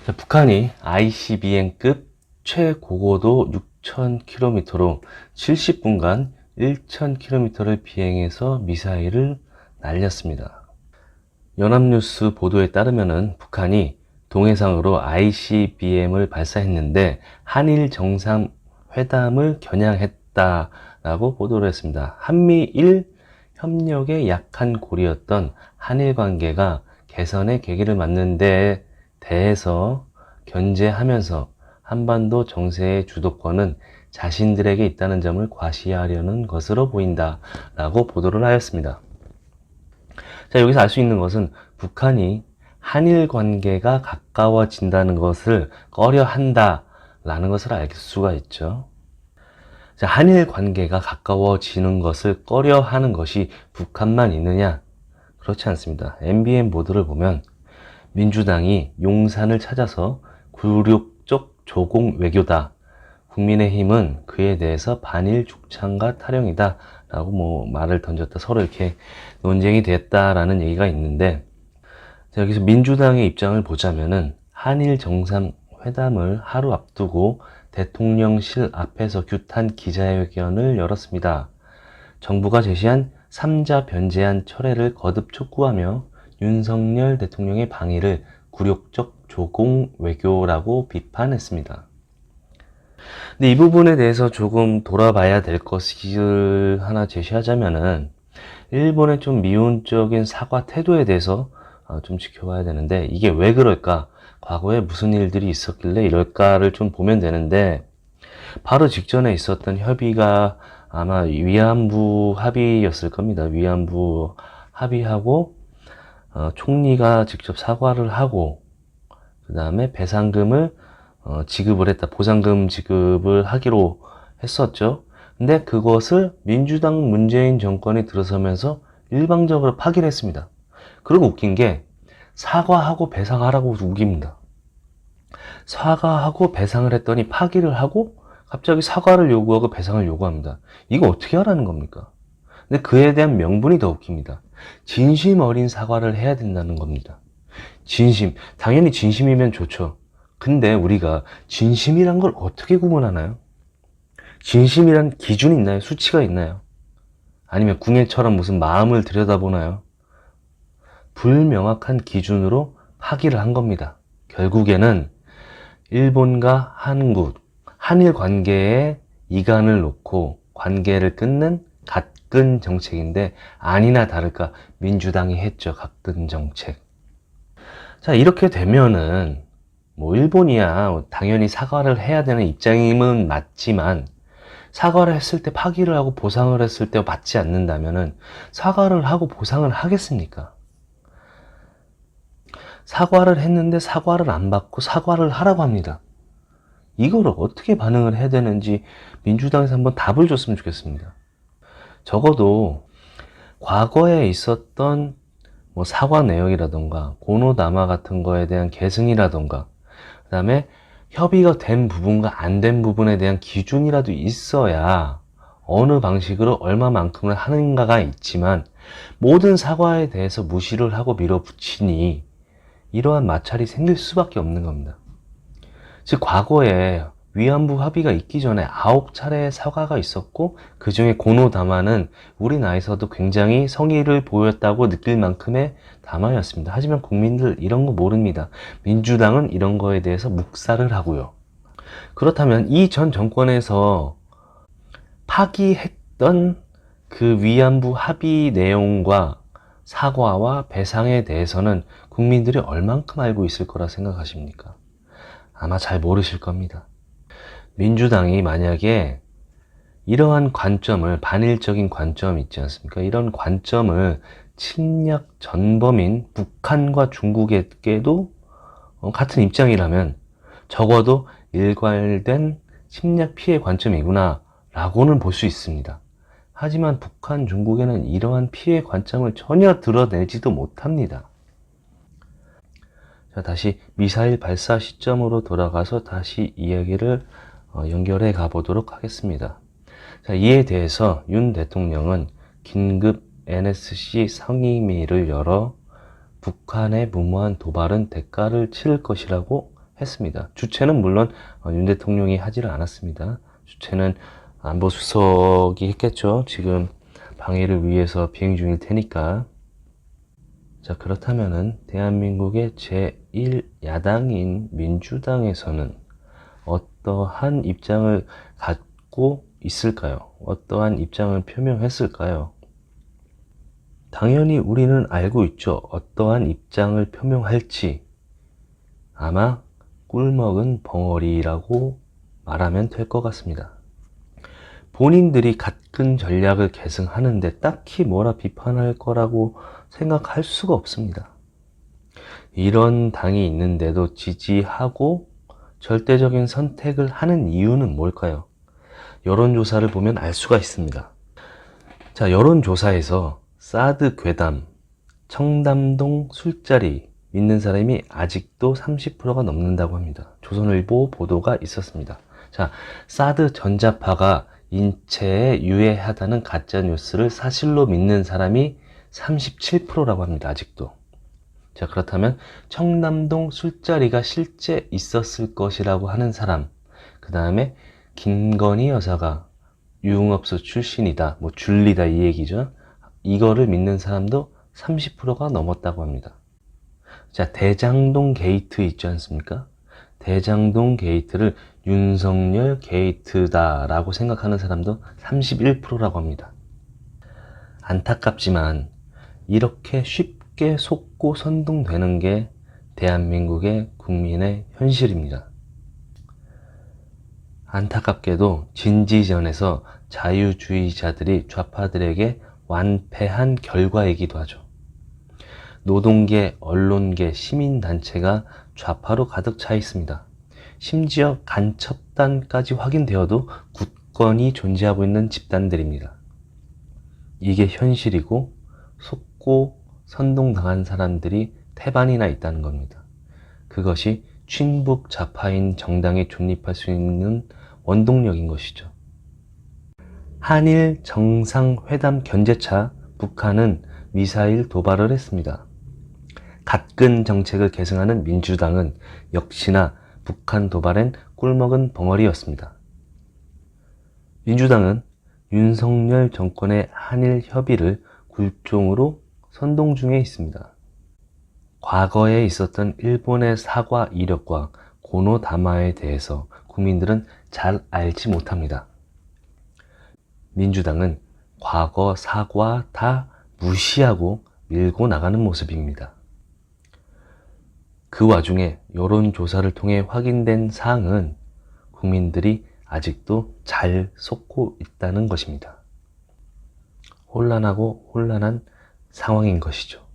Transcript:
자, 북한이 ICBM급 최고고도 6,000km로 70분간 1,000km를 비행해서 미사일을 날렸습니다. 연합뉴스 보도에 따르면 북한이 동해상으로 ICBM을 발사했는데 한일 정상회담을 겨냥했다라고 보도를 했습니다. 한미일 협력의 약한 고리였던 한일 관계가 개선의 계기를 맞는 데 대해서 견제하면서 한반도 정세의 주도권은 자신들에게 있다는 점을 과시하려는 것으로 보인다라고 보도를 하였습니다. 자, 여기서 알 수 있는 것은 북한이 한일 관계가 가까워진다는 것을 꺼려 한다라는 것을 알 수가 있죠. 자, 한일 관계가 가까워지는 것을 꺼려 하는 것이 북한만 있느냐? 그렇지 않습니다. MBN 보도를 보면 민주당이 용산을 찾아서 굴욕적 조공 외교다. 국민의힘은 그에 대해서 반일 죽창과 타령이다. 라고 말을 던졌다. 서로 이렇게 논쟁이 됐다라는 얘기가 있는데, 자, 여기서 민주당의 입장을 보자면은 한일 정상회담을 하루 앞두고 대통령실 앞에서 규탄 기자회견을 열었습니다. 정부가 제시한 3자 변제안 철회를 거듭 촉구하며 윤석열 대통령의 방위를 굴욕적 조공 외교라고 비판했습니다. 근데 이 부분에 대해서 조금 돌아봐야 될 것을 하나 제시하자면은 일본의 좀 미온적인 사과 태도에 대해서 좀 지켜봐야 되는데, 이게 왜 그럴까? 과거에 무슨 일들이 있었길래 이럴까를 좀 보면 되는데, 바로 직전에 있었던 협의가 아마 위안부 합의였을 겁니다. 위안부 합의하고 총리가 직접 사과를 하고, 그 다음에 배상금을 지급을 했다. 보상금 지급을 하기로 했었죠. 근데 그것을 민주당 문재인 정권이 들어서면서 일방적으로 파기를 했습니다. 그리고 웃긴 게 사과하고 배상하라고 우깁니다. 사과하고 배상을 했더니 파기를 하고 갑자기 사과를 요구하고 배상을 요구합니다. 이거 어떻게 하라는 겁니까? 근데 그에 대한 명분이 더 웃깁니다. 진심 어린 사과를 해야 된다는 겁니다. 진심, 당연히 진심이면 좋죠. 근데 우리가 진심이란 걸 어떻게 구분하나요? 진심이란 기준이 있나요? 수치가 있나요? 아니면 궁예처럼 무슨 마음을 들여다보나요? 불명확한 기준으로 파기를 한 겁니다. 결국에는 일본과 한국, 한일 관계에 이간을 놓고 관계를 끊는 가끈 정책인데, 아니나 다를까 민주당이 했죠. 가끈 정책. 자, 이렇게 되면은 일본이야 당연히 사과를 해야 되는 입장임은 맞지만, 사과를 했을 때 파기를 하고 보상을 했을 때 받지 않는다면은 사과를 하고 보상을 하겠습니까? 사과를 했는데 사과를 안 받고 사과를 하라고 합니다. 이거를 어떻게 반응을 해야 되는지 민주당에서 한번 답을 줬으면 좋겠습니다. 적어도 과거에 있었던 사과 내역이라던가 고노다마 같은 거에 대한 계승이라던가, 그 다음에 협의가 된 부분과 안 된 부분에 대한 기준이라도 있어야 어느 방식으로 얼마만큼을 하는가가 있지만, 모든 사과에 대해서 무시를 하고 밀어붙이니 이러한 마찰이 생길 수밖에 없는 겁니다. 즉, 과거에 위안부 합의가 있기 전에 9차례의 사과가 있었고, 그 중에 고노다마는 우리 나라에서도 굉장히 성의를 보였다고 느낄 만큼의 담화였습니다. 하지만 국민들 이런 거 모릅니다. 민주당은 이런 거에 대해서 묵살을 하고요. 그렇다면 이 전 정권에서 파기했던 그 위안부 합의 내용과 사과와 배상에 대해서는 국민들이 얼만큼 알고 있을 거라 생각하십니까? 아마 잘 모르실 겁니다. 민주당이 만약에 이러한 관점을, 반일적인 관점 있지 않습니까? 이런 관점을 침략 전범인 북한과 중국에게도 같은 입장이라면 적어도 일괄된 침략 피해 관점이구나 라고는 볼 수 있습니다. 하지만 북한, 중국에는 이러한 피해 관점을 전혀 드러내지도 못합니다. 자, 다시 미사일 발사 시점으로 돌아가서 다시 이야기를 연결해 가보도록 하겠습니다. 자, 이에 대해서 윤 대통령은 긴급 NSC 상임위를 열어 북한의 무모한 도발은 대가를 치를 것이라고 했습니다. 주최는 물론 윤 대통령이 하지를 않았습니다. 주최는 안보수석이 했겠죠. 지금 방위를 위해서 비행 중일 테니까. 자, 그렇다면은 대한민국의 제1야당인 민주당에서는 어떠한 입장을 갖고 있을까요? 어떠한 입장을 표명했을까요? 당연히 우리는 알고 있죠. 어떠한 입장을 표명할지. 아마 꿀먹은 벙어리라고 말하면 될 것 같습니다. 본인들이 갖은 전략을 계승하는데 딱히 뭐라 비판할 거라고 생각할 수가 없습니다. 이런 당이 있는데도 지지하고 절대적인 선택을 하는 이유는 뭘까요? 여론조사를 보면 알 수가 있습니다. 자, 여론조사에서 사드 괴담, 청담동 술자리 믿는 사람이 아직도 30%가 넘는다고 합니다. 조선일보 보도가 있었습니다. 자, 사드 전자파가 인체에 유해하다는 가짜뉴스를 사실로 믿는 사람이 37%라고 합니다. 아직도. 자, 그렇다면 청담동 술자리가 실제 있었을 것이라고 하는 사람, 그 다음에 김건희 여사가 유흥업소 출신이다, 뭐 줄리다 이 얘기죠. 이거를 믿는 사람도 30%가 넘었다고 합니다. 자, 대장동 게이트 있지 않습니까? 대장동 게이트를 윤석열 게이트다라고 생각하는 사람도 31%라고 합니다. 안타깝지만 이렇게 쉽게 속고 선동되는 게 대한민국의 국민의 현실입니다. 안타깝게도 진지전에서 자유주의자들이 좌파들에게 완패한 결과이기도 하죠. 노동계, 언론계, 시민단체가 좌파로 가득 차 있습니다. 심지어 간첩단까지 확인되어도 굳건히 존재하고 있는 집단들입니다. 이게 현실이고 속고 선동당한 사람들이 태반이나 있다는 겁니다. 그것이 친북 좌파인 정당에 존립할 수 있는 원동력인 것이죠. 한일 정상회담 견제차 북한은 미사일 도발을 했습니다. 갖근 정책을 계승하는 민주당은 역시나 북한 도발엔 꿀먹은 벙어리였습니다. 민주당은 윤석열 정권의 한일 협의를 굴종으로 선동 중에 있습니다. 과거에 있었던 일본의 사과 이력과 고노다마에 대해서 국민들은 잘 알지 못합니다. 민주당은 과거 사과 다 무시하고 밀고 나가는 모습입니다. 그 와중에 여론조사를 통해 확인된 사항은 국민들이 아직도 잘 속고 있다는 것입니다. 혼란하고 혼란한 상황인 것이죠.